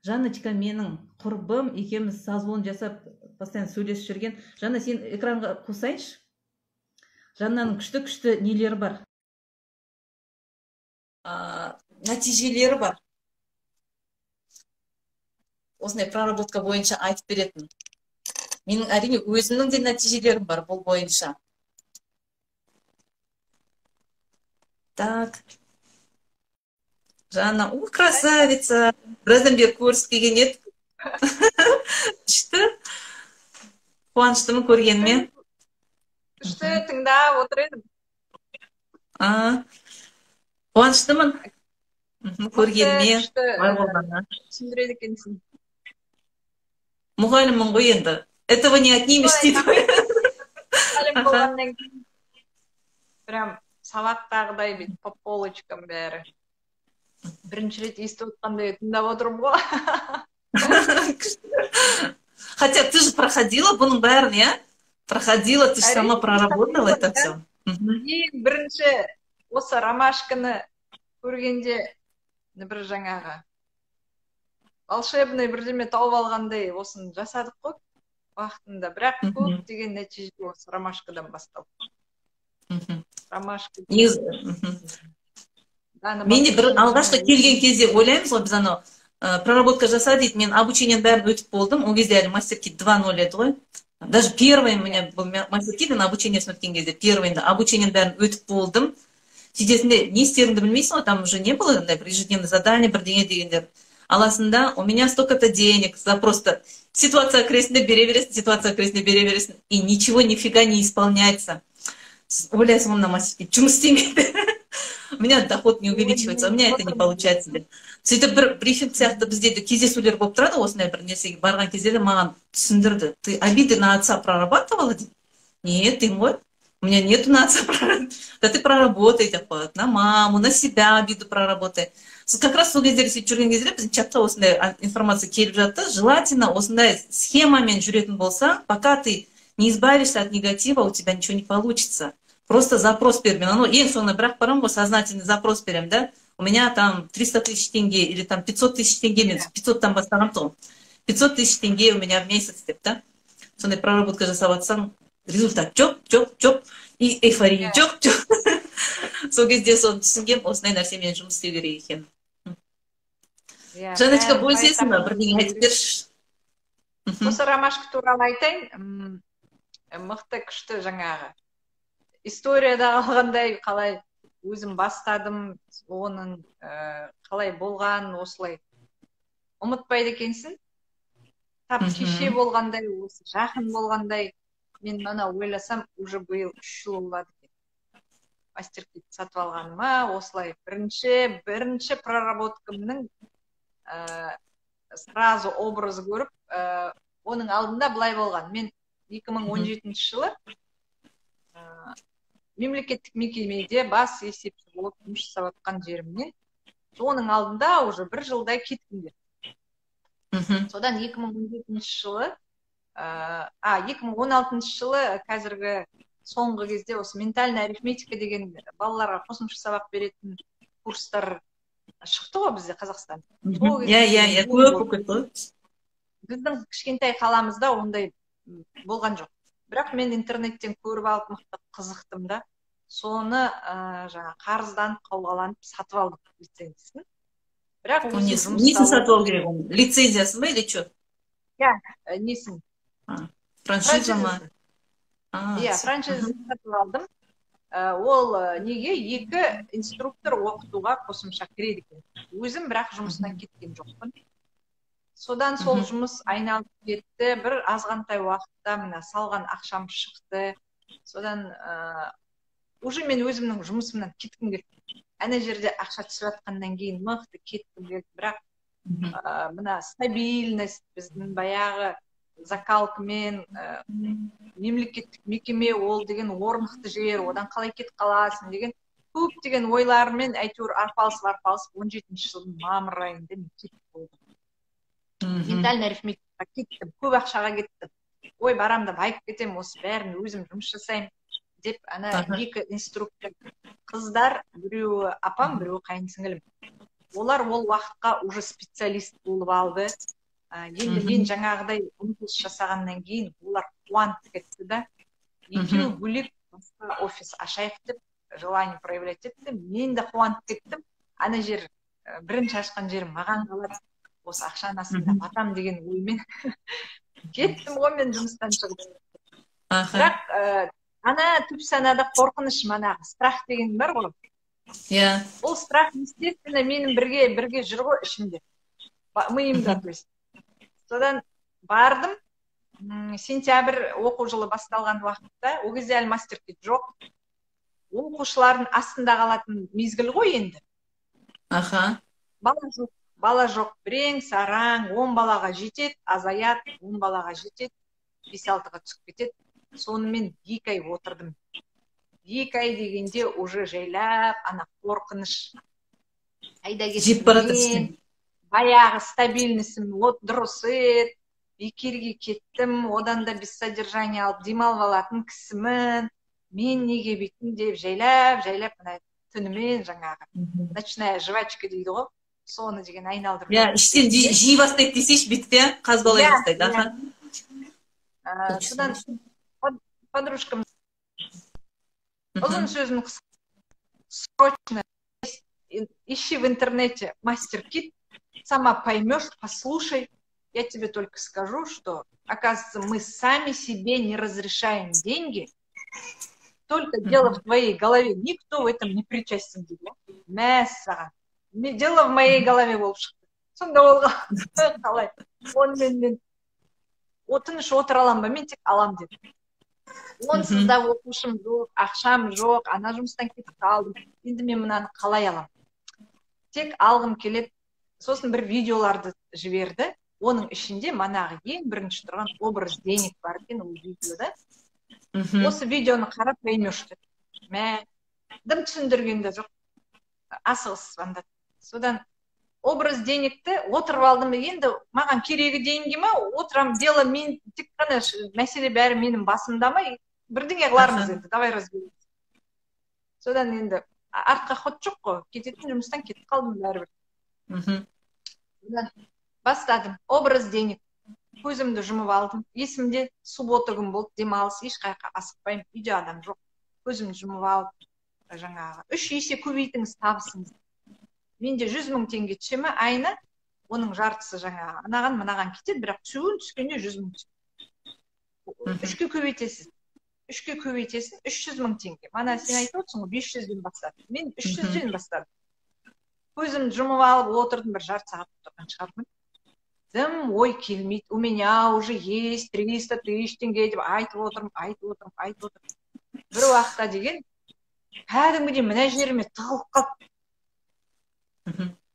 Жанночка менің құрбым, екеуміз созвон жасап, постоянно сөйлесіп жүрген. Жанна, сен экранға қосайыншы. Жаннаның күшті нелері бар. Нәтижелері бар. Осындай проработка бойынша айтып беретін. Менің әрине өзімнің де нәтижелерім бар бұл бойынша. Так. Жанна, красавица. Біраздан бері көрісіп келген еді. Күшті. Қуаныштымын көргеніме. Күшті тыңдап отыр едім. Қуаныштымын көргеніме. Түсіндіреді екенсің. Мұғаліммін ғой енді. Этого не отнимешь дейді. Мұғалім болғаннан кейін прям сабақтағыдай бүйтіп по полочкам бәрі. Бірінші рет естіп отқандай тыңдап отырмын ғой. Хотя ты же проходила бұның бәрін, я? Проходила, ты же сама проработала это все. Ең бірінші осы ромашканы көргенде бір жаңағы волшебный бірдеме тауып алғандай осыны жасадық қой уақытында. Бірақ көп деген нәтиже осы ромашкадан басталды. Ромашка. Мен де бір алғашқы келген кезде ойлаймыз ғой, біз анау проработка жаса дейді, мен обучениен бәрін өтіп болдым. Ол кезде әлі мастер-кит 2.0 еді ғой. Даже первый у меня был мастер-кит, обучениесін өткен кезде первыйында обучениен бәрін өтіп болдым. Сөйтесінде не істеріңді білмейсің ғой, там уже не было ежедневное задание, бірдеңе дегендер. Аласында у меня столько-то денег, просто ситуация крестінде бере бересің, и ничего нифига не исполняется. Ойлайсың, мына мастер-кит жұмыс істемейді. У меня доход не увеличивается, у меня это не получается деп. Сөйтіп бір брифинг сияқты бізде де кездесулер болып тұрады, осындай бір нәрсеге барған кезде де маған түсіндірді. Ты обиды на отца прорабатывала? Нет, ты мой. У меня нету на отца проработать. Да ты проработай, на маму, на себя обиду проработай. Как раз сол кездері сөйтіп жүрген кезде біздің чатқа осындай информация келіп жатты. Желательно осындай схемамен жүретін болсаң, пока ты не избавишься от негатива, у тебя ничего не получится. Просто запрос берем. Ең соңына бірақ барам ғой, сознательный запрос берем, да? У меня там 300 тысяч тенге или там 500 тысяч тенге, мен 500-тан бастаған тұғым. 500 тысяч тенге у меня в месяц деп, да? Сондай проработка жасап атсаң, результат жоқ, и эйфория жоқ. Сол кезде соны түсінгем, осындай нәрсемен жұмыс істеу керек екен. Жанночка, бөлісесің ба? Бірдеңе айтып берші. Осы ромашка туралы айтайын, мықты күшті жаңағы. Историяда қалғандай қалай өзім бастадым, оның қалай болған, осылай ұмытпайды екенсің. Тап кеше болғандай, осы жақын болғандай, мен мана ойласам, уже биыл 3 жыл болады екен. Мастер-кит сатып алғаныма, осылай бірінші проработкамның сразу образы көріп, оның алдында былай болған. Мен 2017 жылы мемлекеттік мекемеде бас есепші болып жұмыс жасап жатқан жерімнен, оның алдында уже 1 жылдай кеттім. Содан 2017 жылы, 2016 жылы қазіргі соңғы кезде осы ментальная арифметика деген балаларға қосымша сабақ беретін курстар шықты ғой бізде Қазақстан. Көп. Біздің кішкентай қаламызда ондай болған жоқ. Бірақ мен интернеттен көріп алып мықты қызықтым да, соны жаңа қарыздан қауғаланып сатып алдым лицензиясын. Бірақ несін сатып алу керек оның? Лицензиясын ба, или что? Несін? Франшиза ма? Франшизасын сатып алдым. Ол неге 2 инструктор оқытуға қосымша кіреді екен. Өзім бірақ жұмыстан кеткен жоқпын. Содан сол жұмыс айналып кетті. Бір азғантай уақытта мына салған ақшам шықты. Содан уже мен өзімнің жұмысымнан кеткім келді. Ана жерде ақша түсіп жатқаннан кейін мықты кеткім келді. Бірақ мына стабильность, біздің баяғы закалкамен мемлекеттік мекеме ол деген орнықты жер, одан қалай кетіп қаласың деген көп деген ойлармен әйтеуір арпалысып 17 жылдың мамыр айында мен кетіп болдым. Ментальный арифметикаға кеттім, көп ақшаға кеттім. Ой, барамда байып кетем, осы бәрін өзім жұмыс жасаймын деп, ана 2 инструктор қыздар, біреуі апам, біреуі қайын сіңілім. олар ол уақытқа уже специалист болып алды. Енді мен жаңағыдай ұмтылыс жасағаннан кейін олар қуанып кетті да. Екеуі бөлек басқа офис ашайық деп желание проявлять етті. Мен де қуанып кеттім. Ана жер бірінші ашқан жерім маған қалады. Осы ақшаның астында батам деген оймен кеттім ғой мен жұмыстан шығып. Бірақ ана түпсанада қорқыныш, манағы страх деген бар ғой. Иә. Ол страх, естественно, менің бірге жүр ғой ішімде. Миымда, то есть. Содан бардым, сентябрь оқу жылы басталған уақытта, ол кезде әлі мастер-кит жоқ. Оқушылардың астында қалатын мезгіл ғой енді. Бала жоқ, бірең, сараң, 10 балаға жетеді, азаят, 10 балаға жетеді, 5-6-ға түсіп кетеді. Сонымен 2 ай отырдым. 2 ай дегенде уже жайлап, ана қорқыныш. Айда кеткен, баяғы стабильнесім, дұрыс ет, бекерге кеттім, одан да без содержания алып, демалып алатын кісімін, мен неге беттім деп жайлап, түнімен жаңағы. Ночная жвачка дейді ғой, соны деген айналдырып. Иә, іштен жей бастайды десейші бетті, қазбалай бастайды. Содан подружкам ұзын сөзін срочно ищи в интернете мастер-кит, сама поймешь, послушай. Я тебе только скажу, что, оказывается, мы сами себе не разрешаем деньги. Только дело в твоей голове. Никто в этом не причастен. Дело в моей голове болып шықты. Сонда ол қалай. Онымен тыныш отыра аламын ба, мен тек алам дедім. Онсыз да оқушым жоқ, ақшам жоқ, ана жұмыстан кетіп қалдым. Енді мен мынаны қалай алам? Тек алғым келеді. Сосын бір видеоларды жіберді. Оның ішінде манағы ең бірінші тұрған образ денег бар екен ол видеода. Осы видеоны қарап поймешь деді. Дым түсіндіргенде жоқ. Асығыс звондады. Содан образ денегті отырып алдым. Енді маған керегі деньги ма? Отырам, дело мен тек қана мәселе бәрі менің басымда ма? Бірдеңе қылармыз енді, давай разбереміз. Содан енді артқа ход жоқ қой. Кететін жұмыстан кетіп қалдым бәрібір. Бастадым. Образ денег. Көзімді жұмып алдым. Есімде суббота күн болды, демалыс, ешқайқа асықпаймын. Үйде адам жоқ. Көзімді жұмып алып, жаңағы 3 есе көбейтіңіз табысыңыз. Менде 100 000 теңге түсе ме айына, оның жартысы жаңағы анаған-мынаған кетеді, бірақ түскенде 100 000 түседі. 3-ке көбейтесіз. 3-ке көбейтесің, 300 000 теңге. Мана сен айтып отырсың ғой, 500-ден бастадым. Мен 300-ден бастадым. Көзімді жұмып алып отырдым, бір жарты сағат отырған шығармын. Дым ой келмейді. У меня уже есть 300 000 теңге деп айтып отырмын. Бір уақытта деген, кәдімгідей мына жеріме тығылып қалды.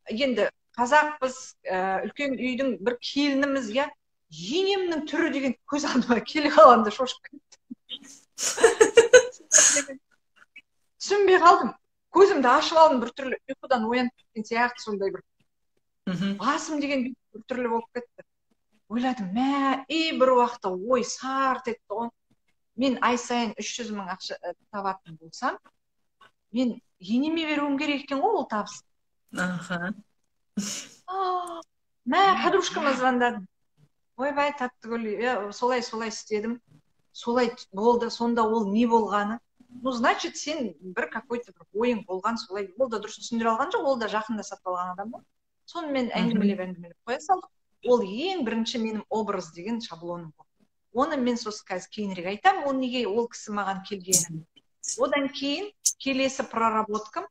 Енді қазақпыз, үлкен үйдің бір келініміз, я енемнің түрі деген көз алдыма келе қалғанда шошып кетті. Түсінбей қалдым. Көзімді ашып алдым, бір түрлі ұйқыдан оянып кеткен сияқты, сондай бір басым деген бір түрлі болып кетті. Ойладым, бір уақытта ой сарт етті ғой. Мен ай сайын 300 000 ақша табатын болсам, мен енеме беруім керек екен ғой ол табыс. Подружкама звондадым. Ойбай, Таттыгүл, солай істедім. Солай болды, сонда ол не болғаны? Ну, значит, сен бір какой-то бір ойың болған, солай. Ол да дұрыс түсіндіре алған жоқ, ол да жақында сатып алған адам ғой. Сонымен әңгімелеп қоя салдық. Ол ең бірінші менің образ деген шаблоным болды. Оны мен сосын қазір кейінірек айтам, ол неге ол кісі маған келгені. Одан кейін келесі проработкам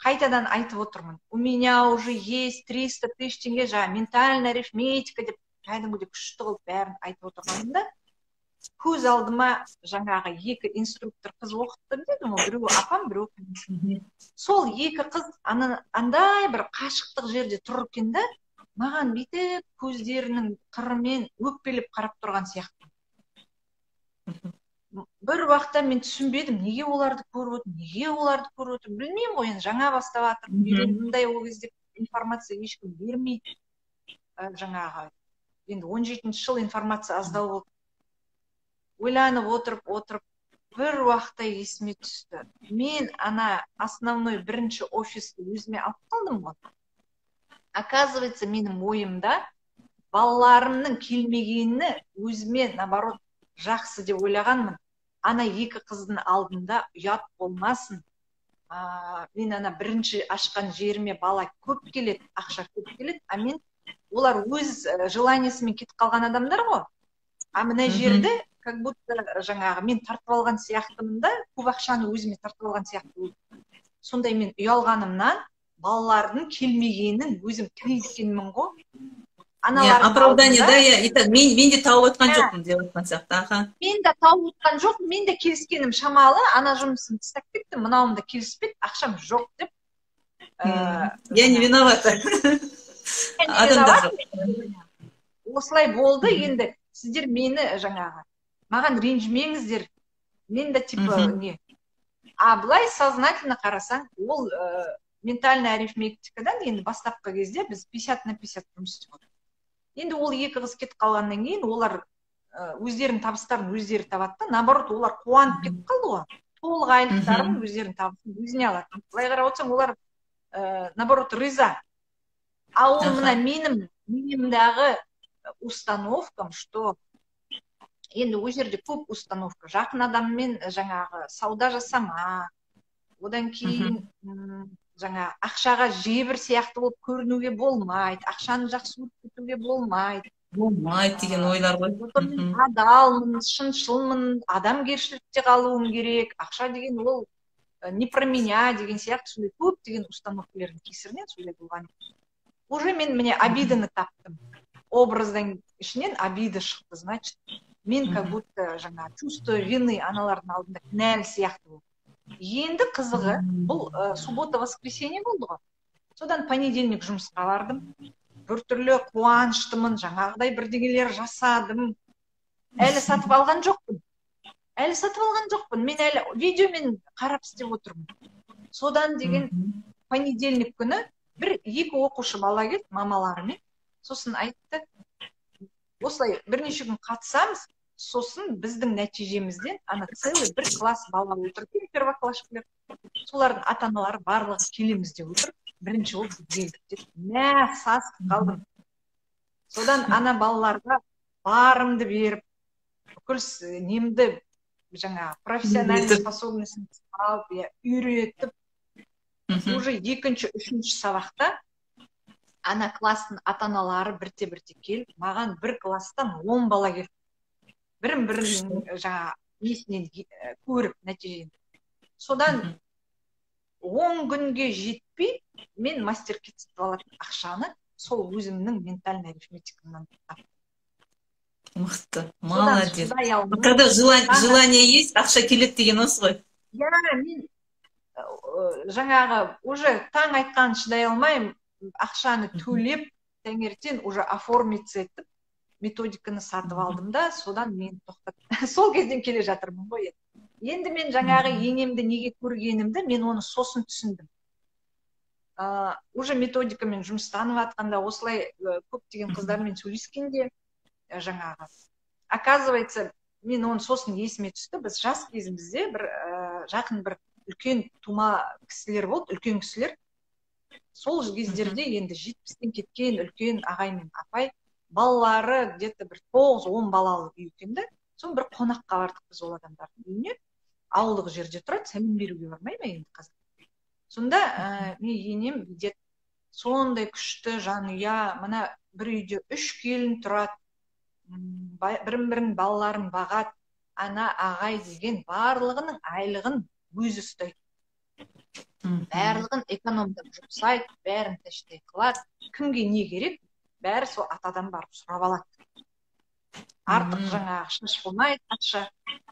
қайтадан айтып отырмын. У меня уже есть 300 000 теңге, жаңа ментальная арифметика деп кәдімгідей күшті қылып бәрін айтып отырғанымда, көз алдыма жаңағы 2 инструктор қыз оқытты дедім, біреуі апам, біреуі қанесім. Сол 2 қыз андай бір қашықтық жерде тұр екен да, маған бүйтіп көздерінің қырымен өкпелеп қарап тұрған сияқты. Бір уақытта мен түсінбедім, неге оларды көріп отыр, білмеймін ғой, енді жаңа бастап жатыр, мұндай ол кезде информация ешкім бермейді. Жаңағы, енді 17-ші жыл информация аздау болды. Ойланып отырып, бір уақытта есіме түсті. Мен ана основной бірінші офисті өзіме алып қалдым ғой. оказывается, менің ойымда балаларымның келмегені өзіме, наоборот, жақсы деп ойлағанмын. Ана екі қыздың алдында ұят болмасын. Мен ана бірінші ашқан жеріме бала көп келеді, ақша көп келеді, мен олар өз желаниесімен кетіп қалған адамдар ғой. Мына жерде, как будто жаңағы мен тартып алған сияқтымын да, көп ақшаны өзіме тартып алған сияқты. Сондай мен ұялғанымнан балалардың келмегенін өзім тілдікенмін ғой. Оправдание, да, мен де тауып отқан жоқпын деп отқан сияқты. Мен де тауып отқан жоқпын, мен де келіскенім шамалы, ана жұмысын тастап кеттім, мынауымда келіспеді, ақшам жоқ деп. Я не виновата. Осылай болды, енді сіздер мені жаңағы, маған ренжімеңіздер, мен де типа не. Былай сознательно қарасаң, ол ментальный арифметикадан енді бастапқы кезде біз 50/50 жұмыс істеп отырмыз. Енді ол екі қыз кетіп қалғаннан кейін олар өздерінің табыстарын өздері табады, наоборот, олар қуанып кетіп қалды ғой. Толық айлықтарын өздерінің табысын өзіне алады. Былай қарап отырсаң, олар наоборот риза. Ол мына менің миымдағы установкам, что енді ол жерде көп установка. Жақын адаммен жаңағы сауда жасама, одан кейін жаңа ақшаға жебір сияқты болып көрінуге болмайды, ақшаны жақсы өткізуге болмайды. Болмайды деген ойлар ғой. Адалмын, шыншылмын, адамгершілікте қалуым керек, ақша деген ол не про меня деген сияқты сондай көп деген установкалардың кесірінен солай болған. Уже мен міне обиданы таптым. Образдан ішінен обида шықты, значит, мен как будто жаңа чувство вины аналардың алдында кінәлі сияқты болды. Енді қызығы, бұл суббота-воскресенье болды ғой. Содан понедельник жұмысқа бардым. Біртүрлі қуаныштымын, жаңағыдай бірдеңелер жасадым. Әлі сатып алған жоқпын. Мен әлі видеомен қарап істеп отырмын. Содан деген понедельник күні екі оқушы бала келді мамаларымен. Сосын айтты, осылай бірнеше күн қатысамыз, сосын біздің нәтижемізден ана целый бір класс бала отыр, первоклассники. Солардың ата-аналары барлығы келеміз деп отыр. Бірінші ол келдік деп. Сасып қалдым. Содан ана балаларға барымды беріп, бүкіл немді жаңа профессиональный способностьін алып, үйретіп, уже екінші, үшінші сабақта ана класстың ата-аналары бірте-бірте келіп, маған бір класстан 10 бала келді. Бірін жаңа есінен көріп нәтижені. Содан 10 күнге жетпей, мен мастер-класс алатын ақшаны сол өзімнің ментальный арифметикамнан таптым. Мықты, молодец. Когда желание есть, ақша келеді деген осы ғой. Мен жаңағы уже таң айтқан шыдай алмаймын, ақшаны төлеп, таңертең уже оформиться етіп, методиканы сатып алдым да, содан мен тоқтаттым. Сол кезден келе жатырмын ғой. Енді мен жаңағы енемді неге көргенімді, мен оны сосын түсіндім. Уже методикамен жұмыстанып атқанда, осылай көптеген қыздармен сөйлескенде, жаңағы. Оказывается, мен оны сосын есіме түсті, біз жас кезімізде жақын бір үлкен тума кісілер болды, үлкен кісілер. Сол кездерде енді 70-тен кеткен үлкен ағай мен апай, балалары где-то бір 9-10 балалы үй екенді. Соң бір қонаққа бардық біз ол адамдардың үйіне. Ауылдық жерде тұрады, сәлем беруге бармай ма енді қазір. Сонда мен енем сондай күшті жанұя, мына бір үйде 3 келін тұрады, бірін балаларын бағады, ана ағай деген барлығының айлығын өзі ұстайды. Барлығын экономдап жұмсайды, бәрін тәштай қылады. Кімге не керек, бәрі сол атадан барып сұрап алады. Артық жаңа шашылмайды ақша.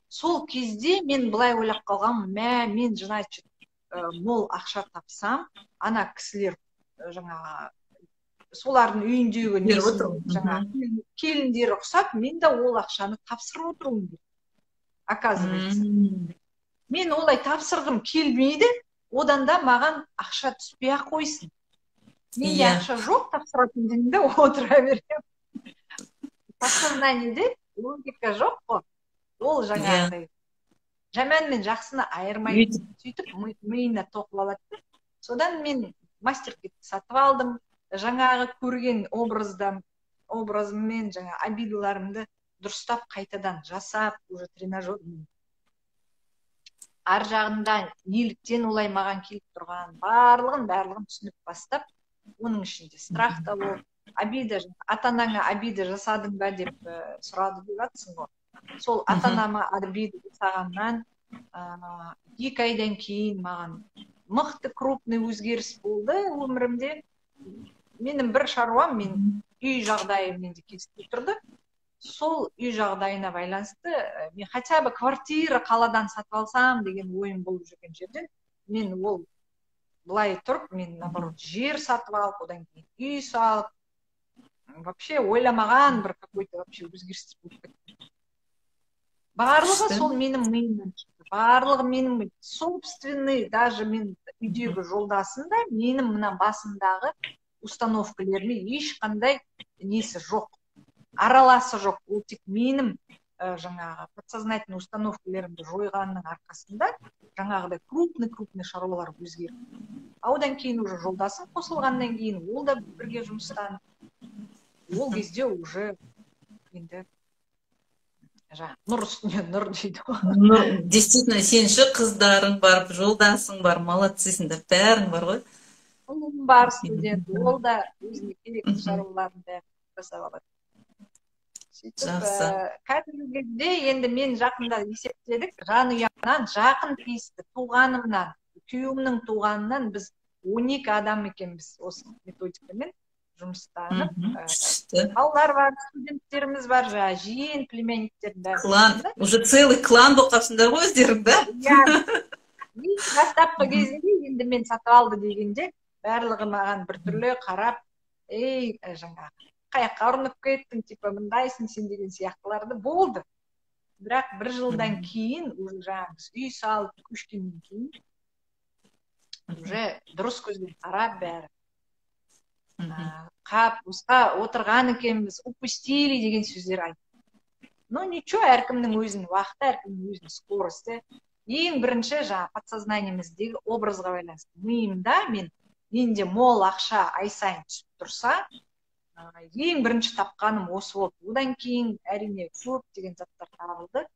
Сол кезде мен былай ойлап қалғам, мен значит мол ақша тапсам, ана кісілер жаңа солардың үйіндегі жаңа келіндері ұқсап, мен де ол ақшаны тапсырып отыруым керек. Оказывается. Мен олай тапсырғым келмейді, одан да маған ақша түспей ақ қойсын. Менде ақша жоқ, тапсыратын дегенде отыра беремін. Подсознаниеде логика жоқ қой. Ол жаңағыдай жаман мен жақсыны айырмайды. Сөйтіп миына тоқып алады. Содан мен мастер-класс сатып алдым. жаңағы көрген образыммен жаңа обидаларымды дұрыстап қайтадан жасап уже тренажер ар жағында неліктен олай маған келіп тұрған барлығын түсініп бастап, оның ішінде страх та болып, обида, ата-анаңа обида жасадың ба деп сұрады деп жатсың ғой. Сол ата-анама обида жасағаннан 2 айдан кейін маған мықты крупный өзгеріс болды өмірімде. Менің бір шаруам, мен үй жағдайым менде келіспей тұрды. Сол үй жағдайына байланысты мен хотя бы квартира қаладан сатып алсам деген ойым болып жүрген жерден мен ол былай тұрып, мен наоборот жер сатып алып, одан кейін үй салып, вообще ойламаған бір какой-то вообще өзгерістер болып кетті. Барлығы сол менің миымнан шықты. Барлығы менің собственный, даже мен үйдегі жолдасым да менің мына басымдағы установкалеріне ешқандай несі жоқ. Араласы жоқ. Ол тек менің жаңағы подсознательный установкалерімді жойғанның арқасында жаңағыдай крупный шаруалар өзгерді. Одан кейін уже жолдасым қосылғаннан кейін ол да бірге жұмыстан. Ол кезде уже енді нұр үстіне нұр дейді ғой. Действительно, сенші қыздарың бар, жолдасың бар, молодцисіңдер, бәрің бар ғой. Ұлым бар студент, ол да өзіне керекті шаруаларын бәрін жасап алады. Сөйтіп, қазіргі кезде енді мен жақында есептедік, жанұямнан, жақын тиісті туғанымнан, күйеуімнің туғанынан біз 12 адам екенбіз осы методикамен жұмыстанып. Балалар бар, студенттеріміз бар, жиен, племянниктердің бәрі. Клан, уже целый клан болып қалыпсыңдар ғой өздерің, да? Бастапқы кезінде енді мен сатып алды дегенде барлығы маған біртүрлі қарап, жаңағы қаяққа ұрынып кеттің, типа мындайсың сен деген сияқтыларды болды. Бірақ бір жылдан кейін уже жаңағы үй салып көшкеннен кейін уже дұрыс көзбен қарап бәрі. Қап, осыға отырған екенбіз, упустили деген сөздер айтты. Но ничего, әркімнің өзінің уақыты, әркімнің өзінің скорості. Ең бірінші жаңағы подсознаниеміздегі образға байланысты. Миымда менде мол ақша ай сайын түсіп тұрса, ең бірінші тапқаным осы болды. Одан кейін әрине көп деген заттар табылды.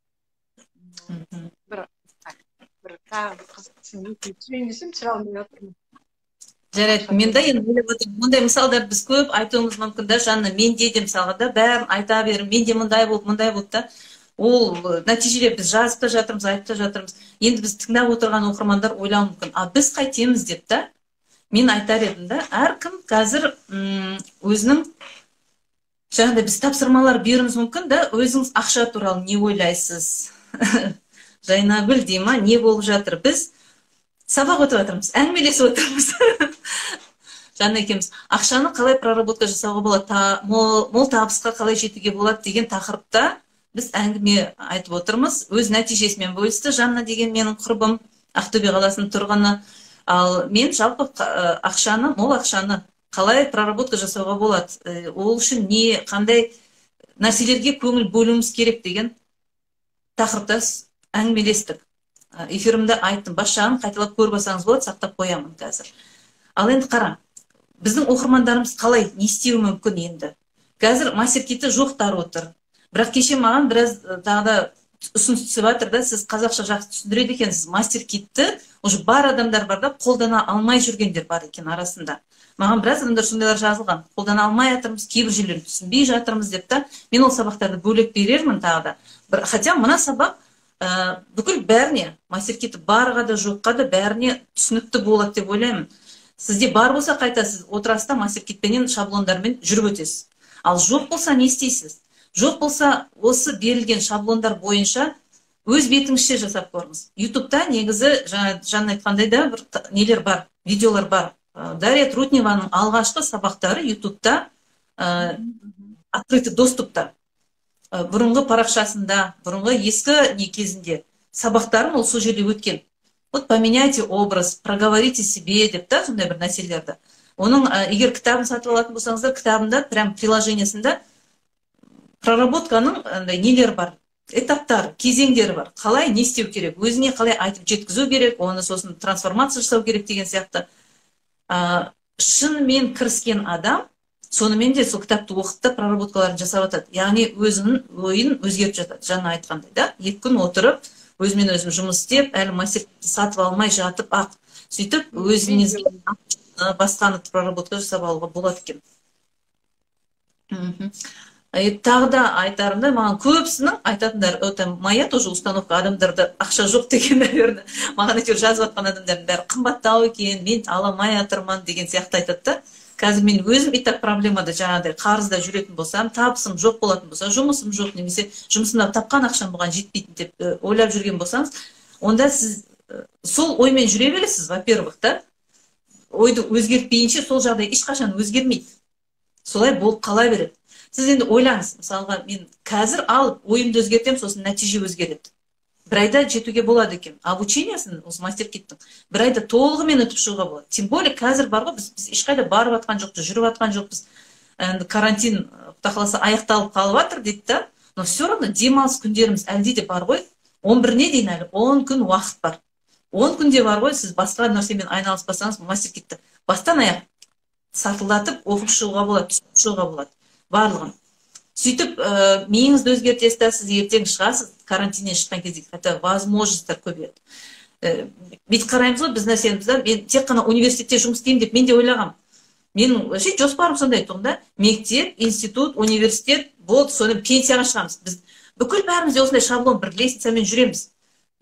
Бір тағы қызықсын өтіп сөйлесем түсіре алмай отырмын. Жарайды, мен де енді ойлап отырмын. Мұндай мысалдар біз көп айтуымыз мүмкін да, Жанна, менде де мысалға да бәрін айта беріп, менде мұндай болды да. Ол нәтижеле біз жазып та жатырмыз, айтып та жатырмыз. Енді біз тыңдап отырған оқырмандар ойлауы мүмкін. Біз қайтеміз деп та. Мен айтар едім да, әркім қазір өзінің жаңағыдай біз тапсырмалар беруіміз мүмкін да, өзіңіз ақша туралы не ойлайсыз? Жайнагүл дей ма, не болып жатыр? Біз сабақ өтіп жатырмыз, әңгімелесіп отырмыз. Жанна екеуміз ақшаны қалай проработка жасауға болады, мол табысқа қалай жетуге болады деген тақырыпта біз әңгіме айтып отырмыз. Өз нәтижесімен бөлісті Жанна деген менің құрбым, Ақтөбе қаласының тұрғыны. Ал мен жалпы мол ақшаны қалай проработка жасауға болады, ол үшін қандай нәрселерге көңіл бөлуіміз керек деген тақырыпта әңгімелестік. Эфирімді айттым, бас жағын қайталап көріп алсаңыз болады, сақтап қоямын қазір. Ал енді қара, біздің оқырмандарымыз қалай, не істеуі мүмкін енді? Қазір мастер-киті жоқтар отыр. Бірақ кеше маған біраз тағы ұсыныс түсіп жатыр да, сіз қазақша жақсы түсіндіреді екенсіз, мастер-китті уже бар адамдар бар да, қолдана алмай жүргендер бар екен арасында. Маған біраз адамдар сондайлар жазылған, қолдана алмай жатырмыз, кейбір жерлерін түсінбей жатырмыз деп та, мен ол сабақтарды бөлек берермін тағы да. Хотя мына сабақ бүкіл бәріне, мастер-киті барға да жоққа да бәріне түсінікті болады деп ойлаймын. Сізде бар болса қайта сіз отырасыз да мастер-китпенен шаблондармен жүріп өтесіз. Ал жоқ болса не істейсіз? Жоқ болса, осы берілген шаблондар бойынша өз бетіңізше жасап көріңіз. Ютубта негізі, Жанна айтқандай да, бір нелер бар, видеолар бар. Дарья Трутневаның алғашқы сабақтары Ютубта открытый доступта. Бұрынғы парақшасында, бұрынғы ескі не кезінде сабақтарын ол сол жерде өткен. Вот поменяйте образ, проговорите себе деп та, сондай бір нәрселерді. Оның, егер кітабын сатып алатын болсаңыздар, кітабында, прям приложениясында проработканың нелер бар, этаптар, кезеңдері бар. Қалай не істеу керек, өзіне қалай айтып жеткізу керек, оны сосын трансформация жасау керек деген сияқты. шынымен кіріскен адам сонымен де сол кітапты оқып та проработкаларын жасап жатады. Яғни өзінің ойын өзгертіп жатады. Жаңа айтқандай да, 2 күн отырып, өзімен өзім жұмыс істеп, әлі мастер-класс сатып алмай жатып ақ, сөйтіп өзіңізге басқаны проработка жасап алуға болады екен. Тағы да айтарымда, маған көбісінің айтатындар, это моя тоже установка, адамдарда ақша жоқ деген, наверное, маған әйтеуір жазып жатқан адамдардың бәрі қымбаттау екен, мен ала алмай жатырмын деген сияқты айтады да. Қазір мен өзім итак проблемада жаңағыдай қарызда жүретін болсам, табысым жоқ болатын болса, жұмысым жоқ, немесе жұмысымда тапқан ақшам бұған жетпейтін деп ойлап жүрген болсаңыз, онда сіз сол оймен жүре бересіз, во-первых, да, ойды өзгертпейінше сол жағдай ешқашан өзгермейді. Солай болып қала береді. Сіз енді ойлаңыз, мысалға мен қазір алып ойымды өзгертем, сосын нәтиже өзгереді. Бір айда жетуге болады екен. Обучениясын, осы мастер-киттің, бір айда толығымен өтіп шығуға болады. Тем более қазір бар ғой, біз ешқайда барып жатқан жоқпыз, жүріп жатқан жоқпыз. Енді карантин тақыласа аяқталып қалып жатыр дейді да. Но все равно демалыс күндеріміз әлде де бар ғой. 11-не дейін әлі 10 күн уақыт бар. 10 күнде бар ғой, сіз басқа нәрсемен айналыспасаңыз, мастер-китті бастан аяқ сатылдатып оқып шығуға болады, түсіп шығуға болады. Барлығын. Сөйтіп, миыңызды өзгертесіз да, сіз ертең шығасыз, карантиннен шыққан кезде, хотя возможностьтар көбейеді. Бүйтіп қараймыз ғой, біз нәрсемізді, мен тек қана университетте жұмыс істеймін деп мен де ойлағам. Менің вообще жоспарым сондай тұғын да, мектеп, институт, университет, болды, содан пенсияға шығамыз. Біз бүкіл бәрімізде осындай шаблон, бір лестницамен жүреміз.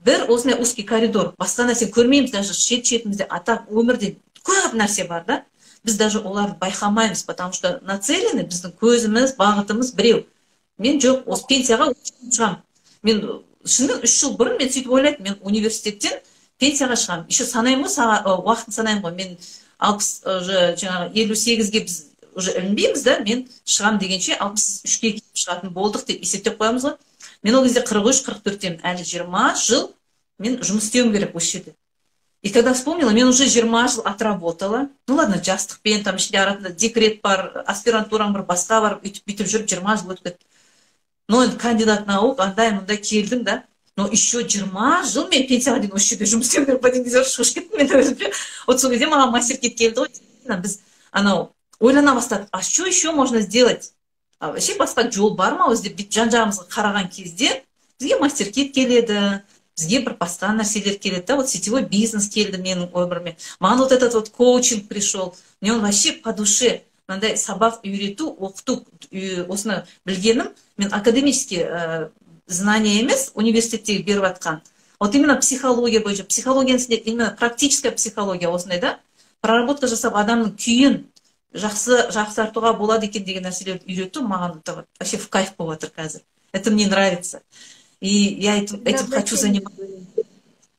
Бір осындай узкий коридор, басқа нәрсе көрмейміз, даже шет-шетімізде атақ өмірде көп нәрсе бар да. Біз даже оларды байқамаймыз, потому что нацелены, біздің көзіміз, бағытымыз біреу. Мен жоқ, осы пенсияға шығам. Мен шынымен 3 жыл бұрын мен сөйтіп ойлайтын, мен университеттен пенсияға шығам. Еще санаймын ғой, уақытын санаймын ғой. Мен 58-ге біз уже ілінбейміз да, мен шығам дегенше 63-ге кетіп шығатын болдық деп есептеп қоямыз ғой. Мен ол кезде 43-44-темін, әлі 20 жыл мен жұмыс істеуім керек осы жерде. И когда вспомнила, мен уже 20 жыл отработала. Ну ладно, жастықпен, там ішінде арасында декрет бар, аспирантураң бар, басқа бар, үйтіп жүріп 20 жыл өтіп кетті. Но кандидат наук, андай-мындай келдің да. Но еще 20 жыл мен пенсияға дейін осы жерде жұмыс істеуім керек, деген кезде шығып кеттім мен өзімше. Вот сол кезде маған мастер-кит келді ғой. Біз анау ойлана бастадық, а что еще можно сделать? Вообще басқа жол бар ма өзі деп жан-жағымызға қараған кезде бізге мастер-кит келеді. Бізге бір басқа нәрселер келеді да, вот сетевой бизнес келді менің өміріме. Маған вот этот вот коучинг пришел. Мне он вообще по душе. Мынандай сабақ үйрету, оқыту, осыны білгенім, мен академический знания емес, университеттегі беріп атқан. Вот именно психология бойынша, психологиясында именно практическая психология осындай да, проработка жасап адамның күйін жақсартуға болады екен деген нәрселерді үйрету маған вообще в кайф болып жатыр қазір. Это мне нравится. И я этим хочу заниматься.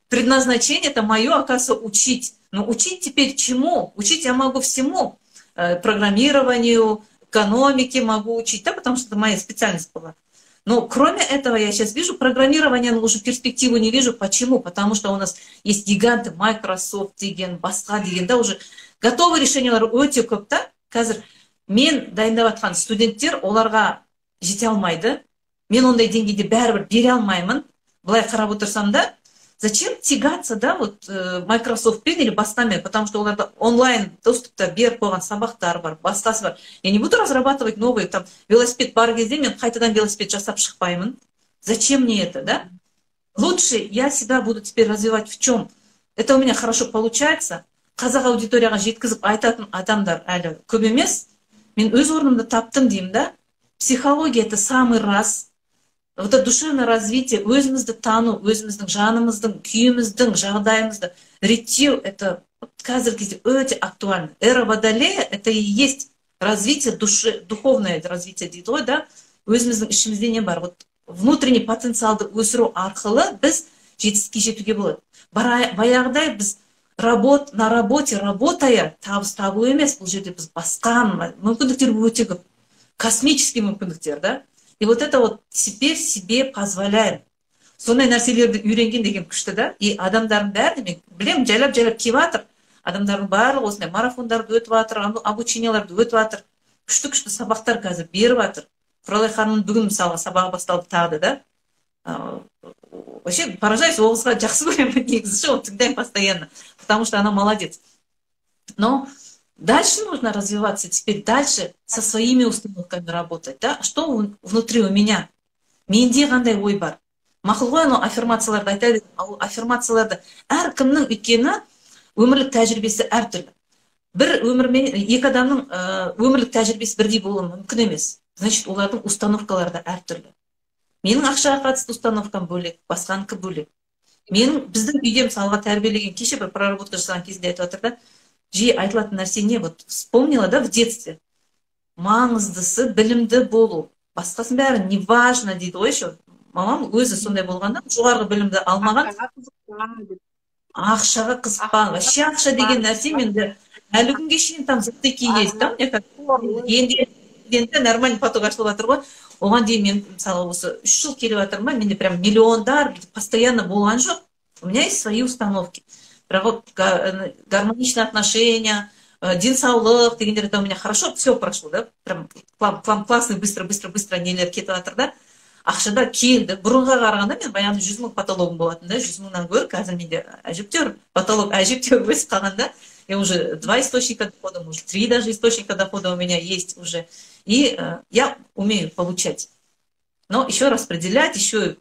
Предназначение это мое, оказывается, учить. Но учить теперь чему? Учить я могу всему. Программированию, экономике могу учить, да, потому что это моя специальность была. Но кроме этого я сейчас вижу, программирование уже перспективу не вижу. Почему? Потому что у нас есть гиганты Microsoft деген, басқа деген, да, уже готовы решениялар өте көп та. Қазір мен дайындап жатқан студенттер оларға жете алмайды. Мен ондай деңгейде бәрібір бере алмаймын. Былай қарап отырсам да, зачем тягаться, да, вот Microsoftпен или басқамен, потому что оларда онлайн доступта беріп қойған сабақтар бар, басқасы бар. Я не буду разрабатывать новый, там, велосипед бар кезде мен қайтадан велосипед жасап шықпаймын. Зачем мне это, да? Лучше я себя буду теперь развивать в чем? Это у меня хорошо получается. Қазақ аудиторияға жеткізіп айтатын адамдар әлі көп емес. Мен өз орнымды таптым деймін, да? Психология это самый раз. Вот это душевное развитие, өзімізді тану, өзіміздің жанымыздың, күйіміздің, жағдайымызды реттеу, это қазіргі кезде өте актуально. Эра Водолея, это и есть развитие души, духовное развитие дейді ғой, да? Өзіміздің ішімізде не бар? Вот внутренний потенциалды өсіру арқылы біз жетістікке жетуге болады. Баяғыдай біз на работе работая, табыс табу емес, бұл жерде біз басқа мүмкіндіктер өте көп. Космические мүмкіндіктер, да? И вот это вот теперь себе позволяем. Сондай нәрселерді үйренген деген күшті да. И адамдардың бәрі, мен білем, жайлап кеп жатыр. Адамдардың барлығы осындай марафондарды өтіп жатыр, обученияларды өтіп жатыр. Күшті сабақтар қазір беріп жатыр. Құралай ханымның бүгін мысалы сабағы басталды тағы да. Вообще поражаюсь, ол жақсы көремін негізі, оны тыңдаймын постоянно, потому что она молодец. Но Дальше нужно развиваться, теперь дальше со своими установками работать, да? Что внутри у меня? Менде қандай ой бар? Мақұл ғой, анау аффирмацияларды айтады, ал аффирмацияларды әркімнің өйткені өмірлік тәжірибесі әртүрлі. Бір өмірмен екі адамның өмірлік тәжірибесі бірдей болуы мүмкін емес. Значит, олардың установкалары да әртүрлі. Менің ақшаға қатысты установкам бөлек, басқаныкі бөлек. Біздің үйде мысалға тәрбиелеген, кеше бір проработка жасаған кезінде айтып отыр да, жиі айтылатын нәрсе не? Вот вспомнила, да, в детстве. Маңыздысы білімді болу. Басқасын бәрі не важно дейді ғой еще. Мамам өзі сондай болғанда, жоғарғы білімді алмаған. Ақшаға қызықпа. Вообще ақша деген нәрсе менде әлі күнге шейін там затыки есть, да? Енді нормальный поток ашылып жатыр ғой. Оған дейін мен мысалы осы 3 жыл келіп жатырмын, менде прям миллиондар постоянно болған жоқ. У меня есть свои установки. Вот гармоничные отношения, денсаулық дегендер, у меня хорошо все прошло, да, прям классно, быстро нелер кетіп жатыр да. Ақшада келді, бұрынға қарағанда мен баяғыда 100 000 потологым болатын да, 100 000-нан гөрі қазір менде әжептәуір потолок, әжептәуір өсіп қалғанда, я уже 2 источника дохода, может 3 даже источника дохода у меня есть уже, и я умею получать, но еще распределять, еще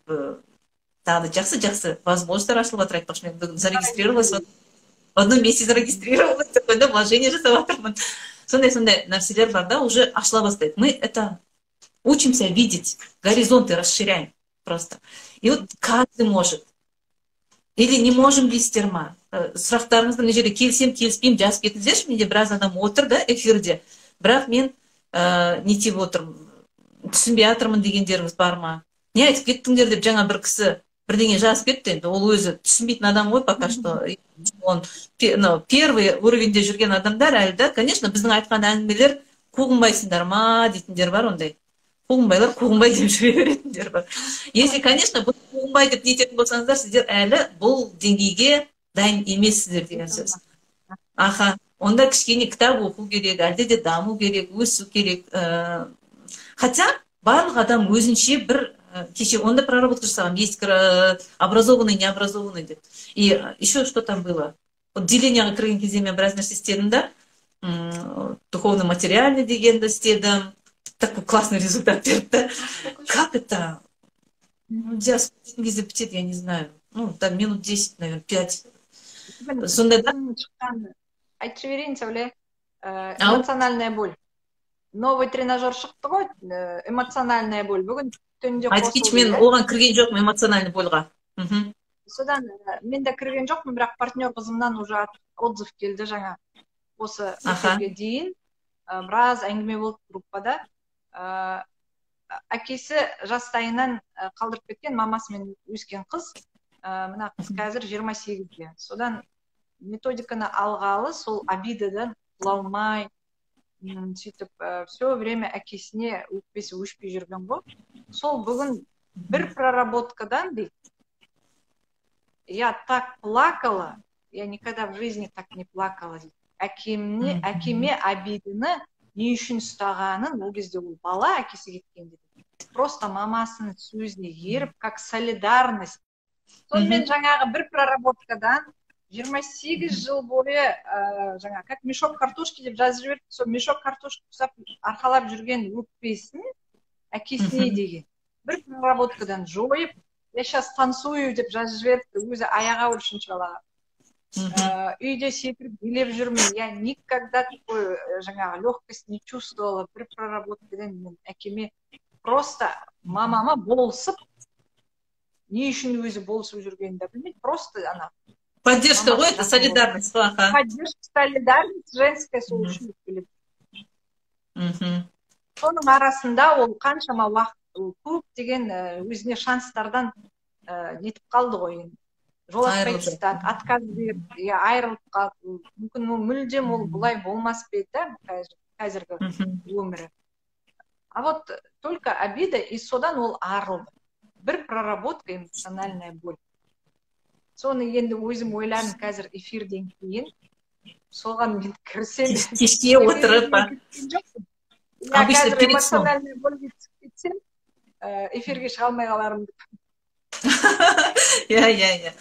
жақсы возможностьтар ашылып жатыр, айтпақшы, мен бүгін зарегистрировалась, в одном месте зарегистрировалась, такое вложение жасап жатырмын. Сондай нәрселер бар да, уже ашыла бастайды. Мы это учимся видеть, горизонты расширяем просто. И вот каждый может. Или не можем дейсіздер ма? Сұрақтарыңызды мына жерде келсем, келіспеймін, жазып кетіңіздерші, менде біраз адам отыр да эфирде. Бірақ мен не теп отырмын, түсінбей жатырмын дегендеріңіз бар ма? Не айтып кеттіңдер деп жаңа бір кісі бірдеңе жазып кетті, енді ол өзі түсінбейтін адам ғой пока что. Он первый уровеньде жүрген адамдар әлі да, конечно, біздің айтқан әңгімелер қуғынбайсыңдар ма дейтіндер бар ондай. Қуғынбайлар қуғынбай деп жүре беретіндер бар. Если, конечно, бұл қуғынбай деп нететін болсаңыздар, сіздер әлі бұл деңгейге дайын емессіздер деген сөз. Аха, онда кішкене кітап оқу керек, әлде де даму керек, өсу керек. Хотя барлық адам өзінше бір кеше онда проработка жасағам, есть образованный, необразованный деп. И еще что там было? Вот деленияға кірген кезде мен біраз нәрсе істедім да, духовно-материальный дегенді істедім. Такой классный результат берді. Как это? Нельзя сколько кезде бітеді, я не знаю. Ну, там минут 10, наверное, 5. Сонда да? Айтшы берейін, Сәуле. Эмоциональная боль. Новый тренажер шықты ғой, эмоциональная боль. Бүгін түнде қосылды. Айтып кетші, мен оған кірген жоқпын, эмоциональный больға. Содан мен де кірген жоқпын, бірақ партнер қызымнан уже отзыв келді жаңа. Осы эфирге дейін біраз әңгіме болды группада. Әкесі жастайынан қалдырып кеткен, мамасымен өскен қыз. Мына қыз қазір 28-ге. Содан методиканы алғалы, сол обидадан құлаумай, сөйтіп все время әкесіне өкпесі өшпей жүрген ғой. Сол бүгін бір проработкадан дейді. Я так плакала, я никогда в жизни так не плакала дейді. Әкеме обиданы не үшін ұстағанын, ол кезде ол бала әкесі кеткен дейді. Просто мамасының сөзіне еріп, как солидарность. Сонымен жаңағы бір проработкадан 28 жыл бойы жаңа как мешок картошки деп жазып жіберді. Сол мешок картошки құсап арқалап жүрген өкпесін әкесіне деген бір проработкадан жойып, я сейчас танцую деп жазып жіберді. Өзі аяға үшінші балаға. Үйде секіріп билеп жүрмін. Я никогда такой жаңағы легкость не чувствовала. Бір проработкадан мен әкеме просто мамама болысып, не үшін өзі болысып жүргенін де білмейді. Просто ана поддержка ғой, это солидарность. Поддержка, солидарность женская сол үшін біліп. Соның арасында ол қаншама уақыт көп деген өзіне шанстардан нетіп қалды ғой. Жол аспай тастады, отказ берді, айырылып қалды. Мүмкін мүлдем ол бұлай болмас па еді қазіргі өмірі. А вот только обида, и содан ол арылды. Бір проработка, эмоциональная боль. Соны енді өзім ойлаймын қазір эфирден кейін. Соған мен кірсем. Кешке отырып. Қазір эмоциональная боль кетсем, эфирге шыға алмай қаларым деп. Я.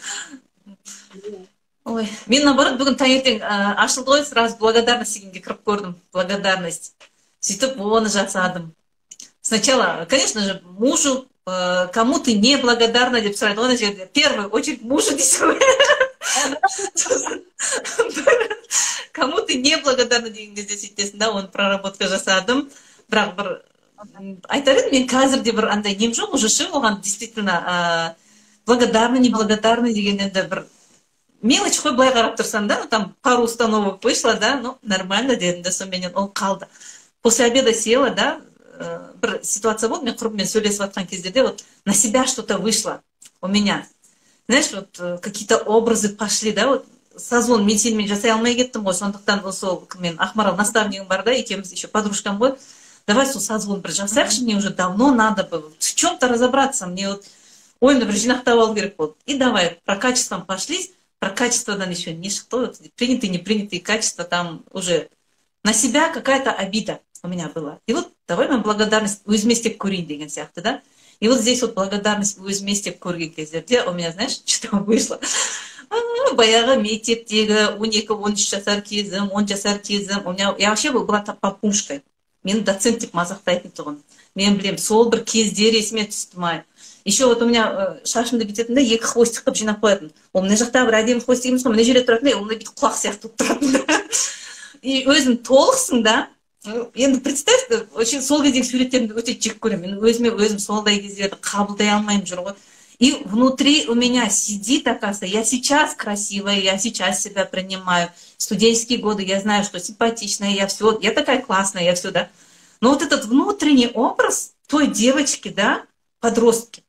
Ой, мен наоборот бүгін таңертең ашылды ғой, сразу благодарность дегенге кіріп көрдім. Благодарность. Сөйтіп оны жасадым. Сначала, конечно же, мужу, кому ты не благодарна деп сұрайды ғой, в первую очередь мужу дейсің ғой. Кому ты не благодарна деген кезде сөйтесің да, оны проработка жасадым. Бірақ бір айтар едім, мен қазір де бір андай нем жоқ, уже ше оған действительно благодарна, неблагодарна деген енді бір мелочь қой, былай қарап тұрсам да, там пару установок вышло, да, ну нормально дедім да, соныменен ол қалды. После обеда села, да, бір ситуация болды, мен құрбыммен сөйлесіп жатқан кездерде вот на себя что-то вышло у меня. Знаешь, вот какие-то образы пошли, да, вот созвон мен сенімен жасай алмай кеттім ғой, сондықтан сол мен Ақмарал наставнигім бар да, екеуміз еще подружкам ғой, давай сол созвон бір жасайықшы, мне уже давно надо было в чем-то разобраться, мне вот ойымды бір жинақтап алу керек болды. И давай, про качеством пошлись, про качестводан еще не шықты, вот, принятые, непринятые качества, там уже на себя какая-то обида у меня была. И вот давай мы благодарность өзіме істеп көрейін деген сияқты, да. И вот здесь вот благодарность өзіме істеп көрген кездерде у меня, знаешь, что вышло. Баяғы мектептегі 12-13 жасар кезім, 10 жасар кезім, у меня, я вообще была попушкой. Мені доцент деп мазақтайтын тұғын. Мен білем, сол бір кездер есіме түсті май. Еще вот у меня шашымды бүйтетін да, екі хвостик қып жинап қоятын. Ол мына жақта бір әдемі хвостик емес қой, мына жерде тұратын, ол мына бүйтіп құлақ сияқты тұратын да. И өзің толықсың да. Енді представь, очень сол кездегі суреттерімді өте жек көремін. Мен өзіме өзім солдай кездерді қабылдай алмаймын жүр ғой. И внутри у меня сидит, оказывается, я сейчас красивая, я сейчас себя принимаю. Студенческие годы, я знаю, что симпатичная, я все, я такая классная, я все, да. Но вот этот внутренний образ той девочки, да, подростки,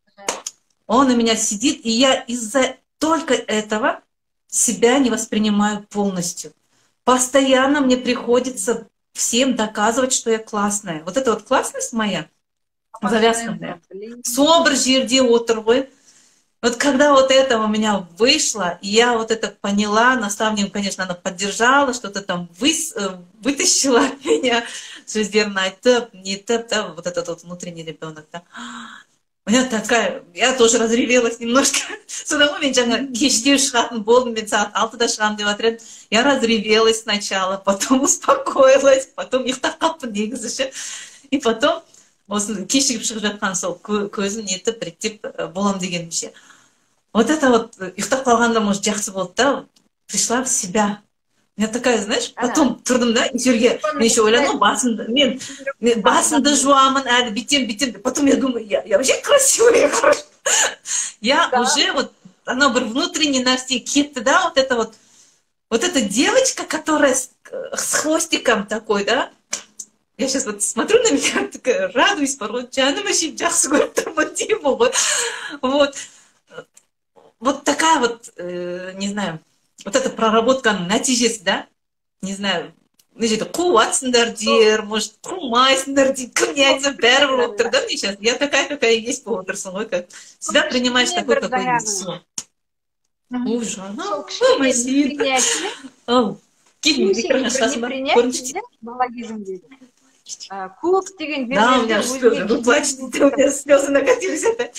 он у меня сидит, и я из-за только этого себя не воспринимаю полностью. Постоянно мне приходится всем доказывать, что я классная. Вот эта вот классность моя, завязанная, собр жерде отыр ғой. Вот когда вот это у меня вышло, и я вот это поняла, наставник, конечно, она поддержала, что-то там вытащила от меня, сөздерін айтып, нетіп, да, вот этот вот внутренний ребенок, да. У меня такая, я тоже разревелась немножко. Содан ғой мен жаңа кеште шығатын болдым, мен сағат 6-да шығамын деп жатыр едім. Я разревелась сначала, потом успокоилась, потом ұйықтап қалыппын негізі ше. И потом осы кешігіп шығып жатқан сол көзім нетіп, реттеп болам дегенімше. Вот это вот ұйықтап қалғанда, может, жақсы болды да, пришла в себя. У меня такая, знаешь, потом тұрдым да, эфирге, мен еще ойладым, мен басымды жуамын, әлі битем. Потом я думаю, я вообще красивая, хорошо. Я уже вот, она бір внутренне нәрсе кетті, да, вот эта девочка, которая с хвостиком такой, да. Я сейчас вот смотрю на меня, такая радуюсь, порой, жаным вообще жақсы көріп тұрмын деймін ғой. Вот такая вот, не знаю, вот эта проработка нәтижесі, да, не знаю, мына жерде қуатсыңдар дер, может, қумайсыңдар дейді, кім не айтса бәрібір болып тұр, да, мне сейчас, я такая, какая есть болып отырсың ғой, как себя принимаешь такой, какой есть. Ужас. Балагизм дейді. Көп деген да, у меня вы плачете, у меня слезы накатились опять.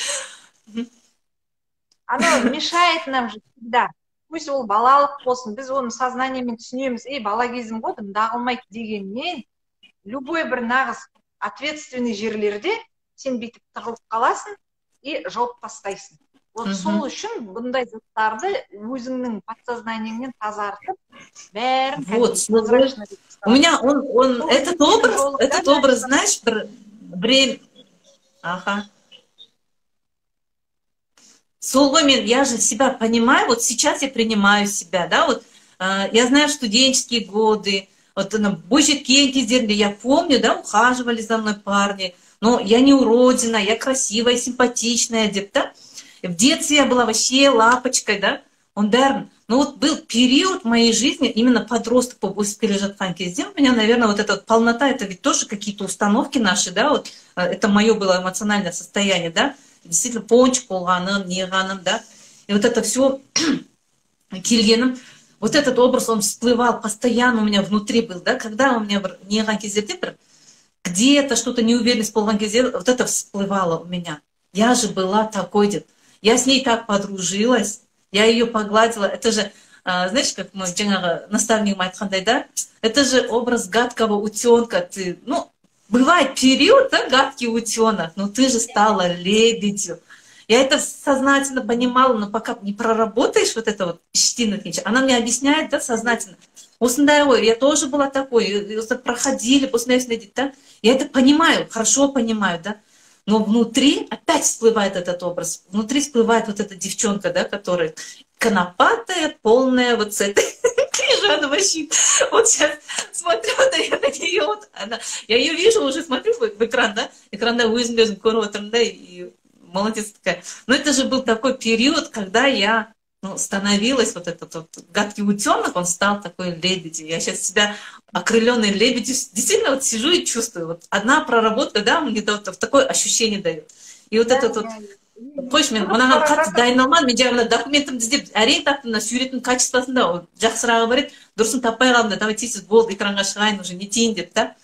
Оно мешает нам же всегда. Пусть ол балалық болсын, біз оны сознаниямен түсінеміз, балагизм ғой, дағылмайды дегеннен, любой бір нағыз ответственный жерлерде сен бүйтіп тығылып қаласың и жауып тастайсың. Вот сол үшін бұндай заттарды өзіңнің подсознанияңнен тазартып, бәрін прозрачно. У меня он этот образ, знаешь, время. Ага. Солой, я же себя понимаю, вот сейчас я принимаю себя, да, вот я знаю студенческие годы, вот на бойжеткен кездерінде, я помню, да, ухаживали за мной парни, но я не уродина, я красивая, симпатичная, да, в детстве я была вообще лапочкой, да, он бәрін. Но вот был период в моей жизни, именно подросток по өсіп жатқан кезде, у меня, наверное, вот эта вот полнота, это ведь тоже какие-то установки наши, да, вот это мое было эмоциональное состояние, да, действительно пончик болғаным, неғаным, да. И вот это все келгенім, вот этот образ, он всплывал, постоянно у меня внутри был, да, когда у меня неған кездерде бір где-то что-то неуверенность болған кезде, вот это всплывало у меня. Я же была такой, дед. Я с ней так подружилась, я ее погладила, это же знаешь, как мы жаңағы наставнигим айткандай, да, это же образ гадкого утенка. Ты, ну, бывает период, да, гадкий утенок, но ты же стала лебедью. Я это сознательно понимала, но пока не проработаешь вот это вот она мне объясняет, да, сознательно. Осындай ғой, я тоже была такой, проходили, осындай дейді, да. Я это понимаю, хорошо понимаю, да. Но внутри опять всплывает этот образ. Внутри всплывает вот эта девчонка, да, которая конопатая, полная вот с этой Жана вообще. Вот сейчас смотрю, да, я на нее, вот, я ее вижу, уже смотрю в экран, да, экранда өзім көріп отырмын, да, и молодец такая. Но это же был такой период, когда я становилась вот этот вот гадкий утенок, он стал такой лебедью. Я сейчас себя окрыленной лебедью действительно вот сижу и чувствую. Вот одна проработка, да, мне вот такое ощущение дает. И вот этот вот қойшы мен мынаған қатты дайындалмадым, мен жаңағы документімді іздеп әрең таптым, мына суреттің качествосында жақсырағы бар еді, дұрысын таппай қалдым да, давай тез болды, экранға шығайын, уже нетейін деп, да,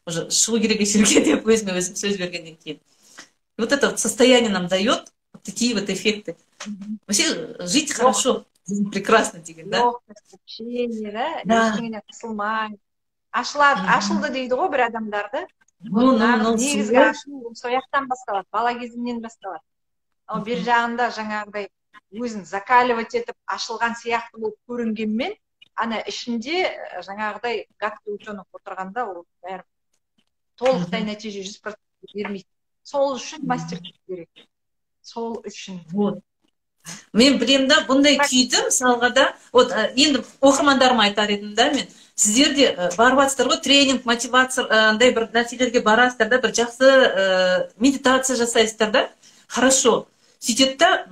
уже шығу керек эфирге деп өзіме өзім сөз бергеннен кейін. И вот это вот состояние нам дает вот такие вот эффекты. Вообще жить хорошо, жизнь прекрасна деген, да? Легкость общения, да? Ештеңеге қысылмай. Ашылды дейді ғой бір адамдарды. Негізгі ашу сол жақтан басталады, бала кезімнен басталады. Ал бер жағында жаңағыдай өзін закаливать етіп ашылған сияқты болып көрінгенмен, ана ішінде жаңағыдай гадкий утенок отырғанда ол бәрі толықтай нәтиже 100% бермейді. Сол үшін мастер керек. Сол үшін. Вот. Мен білем да, бұндай күйді, мысалға да, вот енді оқырмандарыма айтар едім да, мен сіздер де барып жатсыздар ғой, тренинг, мотивация, андай бір нәрселерге барасыздар да, бір жақсы медитация жасайсыздар да, хорошо. Сөйтеді да,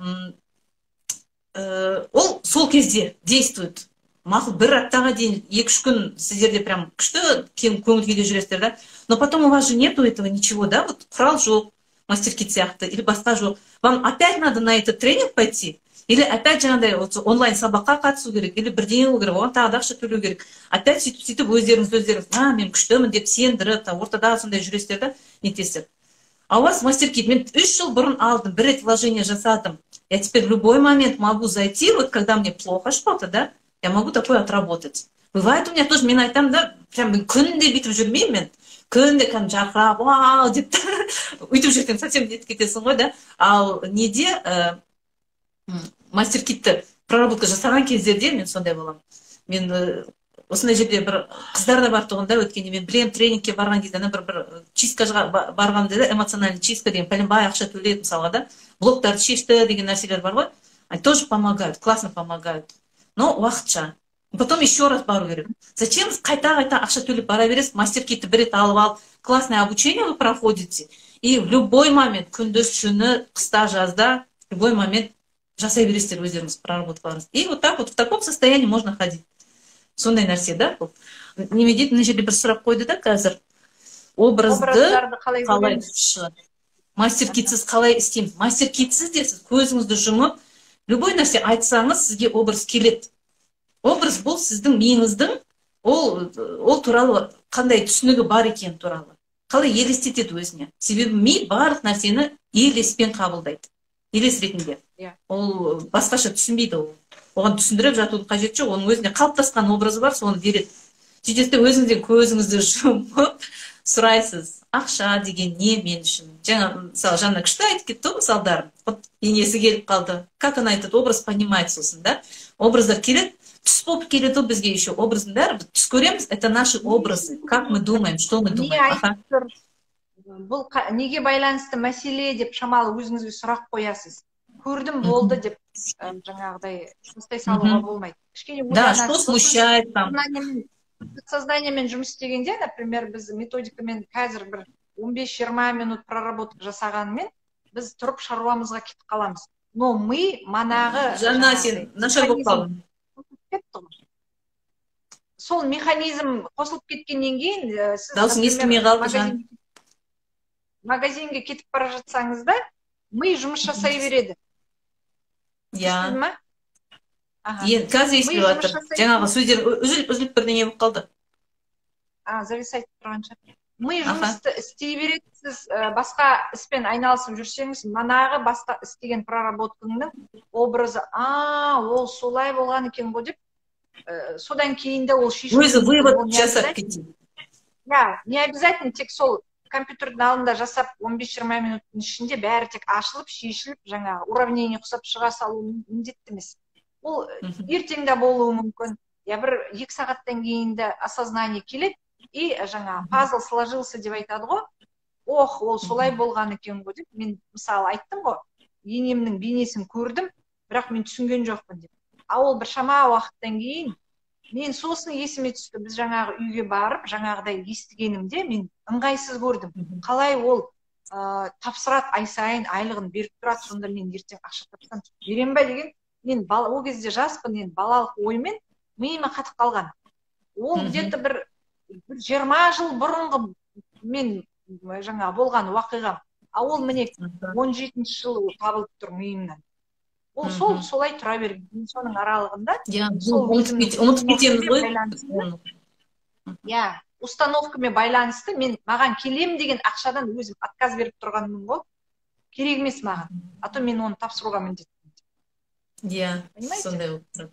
ол сол кезде действует. Мақұл, бір аптаға дейін, 2-3 күн сіздерде прям күшті көңіл күйде жүресіздер да, но потом у вас же нету этого ничего, да, вот құрал жоқ, мастер-кит сияқты, или басқа жоқ. Вам опять надо на этот тренинг пойти, или опять жаңағыдай онлайн сабаққа қатысу керек, или бірдеңе болу керек, оған тағы да ақша төлеу керек. Опять сөйтіп өздеріңіз, мен күштімін деп сендіріп, ортада сондай жүресіздер да, нетесіздер. А у вас мастер-кит, мен 3 жыл бұрын алдым, бір рет вложение жасадым. Я теперь в любой момент могу зайти, вот когда мне плохо что-то, да, я могу такое отработать. Бывает у меня тоже, мен айтам, да, прям күнде бүйтіп жүрмеймін мен. Күнде кәдім жақырап, вау, деп өйтіп жүрсең совсем нетіп кетесің ғой, да. Ал неде мастер-китті проработка жасаған кездерде мен сондай боламын. Мен осындай жерде бір қыздар да бар тұғында өткенде, мен білем тренингке барған кезде, бір чисткаға барғанда да, эмоциональный чистка деген пәленбай ақша төлейді мысалға да, блоктарды шешті деген нәрселер бар ғой, они тоже помогают, классно помогают, но уақытша. Потом еще раз бару керек. Зачем қайта-қайта ақша төлеп бара бересіз, мастер-китті бір рет алып алып, классное обучение вы проходите, и в любой момент, күндіз, түні, қыста, жазда, в любой момент жасай бересіздер өздеріңіз проработкаларыңыз. И вот так вот в таком состоянии можно ходить. Сондай нәрсе, да? Неме дейді, мына жерде бір сұрақ қойды да қазір. Образдарды қалай мастер-китсіз қалай істейміз? Мастер-китсіз десіз, көзіңізді жұмып, любой нәрсе айтсаңыз, сізге образ келеді. Образ бұл сіздің миыңыздың, ол туралы қандай түсінігі бар екен туралы. Қалай елестетеді өзіне. Себебі ми барлық нәрсені елеспен қабылдайды. Елес ретінде. Ол басқаша түсінбейді ол. Оған түсіндіріп жатудың қажеті жоқ, оның өзіне қалыптасқан образы бар, соны береді. Сөйтесіз өзіңізден көзіңізді жұмып сұрайсыз, ақша деген не мен үшін? Жаңа мысалы Жанна күшті айтып кетті мысалдар. Вот енесі келіп қалды. Как она этот образ понимает сосын, да? Образдар келеді, түс болып келеді бізге еще образдың бәрі. Түс көреміз, это наши образы. Как мы думаем, что мы думаем? Бұл неге байланысты мәселе деп шамалы өзіңізге сұрақ қоясыз. Көрдім болды деп жаңағыдай тастай салуға болмайды. Да, что смущает там? Созданиемен жұмыс істегенде, например, біз методикамен қазір бір 15-20 минут проработка жасағанымен, біз тұрып шаруамызға кетіп қаламыз. Но мы манағы... Жанна, сен нашар болып қалдың. Сол механизм қосылып кеткеннен кейін, даусың естімей қалды, Жан. Магазинге кетіп бара жатсаңыз да, ми жұмыс жасай береді. Я. Қазір естіліп жатыр. Жаңағы сөздер үзіліп бірдеңе болып қалды. Зависать тұрғанша. Ми жұмысты істей береді, сіз басқа іспен айналысып жүрсеңіз, манағы басқа істеген проработкаңның образы, ол солай болған екен ғой деп, содан кейін де ол шешілуі өзі мүмкін. вывод Ол не жасап обязательно- кетейін. не обязательно тек сол компьютердің алдында жасап 15-20 минуттың ішінде бәрі тек ашылып, шешіліп, жаңағы уравнение құсап шыға салу міндетті емес. Ол ертең де болуы мүмкін. Я бір 2 сағаттан кейін де осознание келеді, и жаңағы пазл сложился деп айтады ғой. Ох, ол солай болған екен ғой деп. Мен мысалы айттым ғой, енемнің бейнесін көрдім, бірақ мен түсінген жоқпын деп. А ол бір шама уақыттан кейін мен сосын есіме түсті, біз жаңағы үйге барып, жаңағыдай естігенімде мен ыңғайсыз көрдім. Қалай ол тапсырат ай сайын айлығын беріп тұрады, сонда мен ертең ақша тапсам берем ба деген, мен ол кезде жаспын, енді балалық оймен миыма қатып қалған. Ол где-то бір 20 жыл бұрынғы мен жаңа болған уақиғам. А ол міне 17-ші жылы табылып тұр миымнан. Ол солай тұра берген. Соның аралығында ұмытып кетеміз ғой. Установкамен байланысты мен маған келем деген ақшадан өзім отказ беріп тұрғанмын ғой. Керек емес маған. А то мен оны тапсыруға міндеттімін. Сондай болып тұр.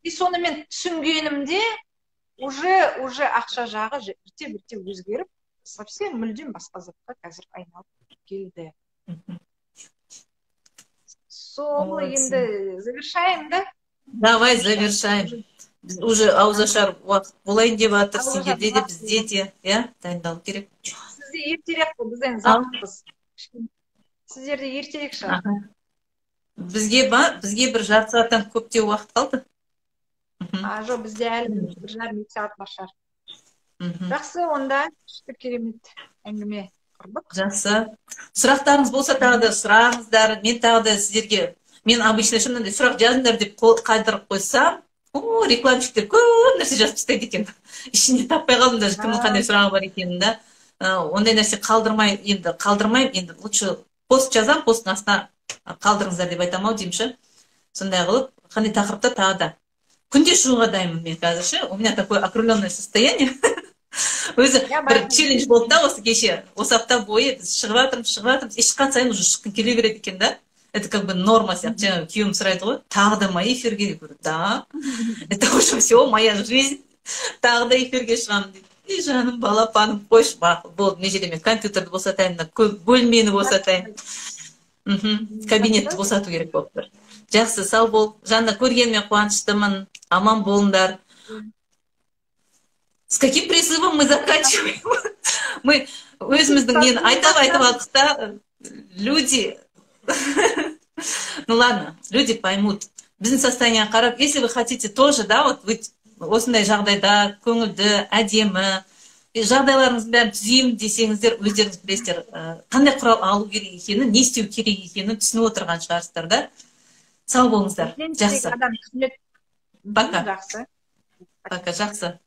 И соны мен түсінгенімде уже ақша жағы бірте-бірте өзгеріп, совсем мүлдем басқа затқа қазір айналып келді. Сол енді завершаем, да? Давай завершаем. Уже ауызашар уақыт болайын деп жатыр, сендерде де бізде де, дайындалу керек. Сізде ертерек қой, біз енді заттықпыз. Сіздерде ертерек шығар. Бізге бір жарты сағаттан көптеу уақыт қалды. Жоқ, бізде әлі 1,5 сағат бар шығар. Жақсы, онда керемет әңгіме құрдық. Жақсы. Сұрақтарыңыз болса тағы да сұраңыздар. Мен тағы да сіздерге, мен обычно шынында сұрақ жазыңдар деп қайдырып қойсам, рекламщиктер көп нәрсе жазып тастайды екен. Ішінде таппай қалдым даже кімнің қандай сұрағы бар екенін да. Ондай нәрсе қалдырмаймын, енді лучше пост жазам, посттың астына қалдырыңыздар деп айтамын ау деймші. Сондай қылып, қандай тақырыпта тағы да. Күнде шығуға дайынмын мен қазір. У меня такое окрыленное состояние. Өзі бір челлендж болды да осы кеше. Осы апта бойы біз шығып жатырмыз, ешқан сайын уже шыққым келе береді екен да. Это как бы норма сияқты. Жаңағы күйеуім сұрайды ғой, тағы да ма эфирге? Да. Это уже все, моя жизнь. Тағы да эфирге шығамын дейді. И жаным, балапаным, қойшы, болды, не жерде мен компьютерді босатайын, бөлмені босатайын. Кабинетті босату керек болып тұр. Жақсы, сау бол. Жанна, көргеніме қуаныштымын. Аман болыңдар. С каким призывом мы заканчиваем? Мы өзіміздің нені айтып алдық та, люди... Ну ладно, люди поймут. Біздің состояние қарап, если вы хотите тоже, да, вот вы осындай жағдайда көңілді, әдемі, жағдайларыңыздың бәрін түзеймін десеңіздер, өздеріңіз білесіздер, қандай құрал алу керек екенін, не істеу керек екенін түсініп отырған шығарсыздар, да? Сау болыңыздар. Жақсы. Пока. Пока, жақсы.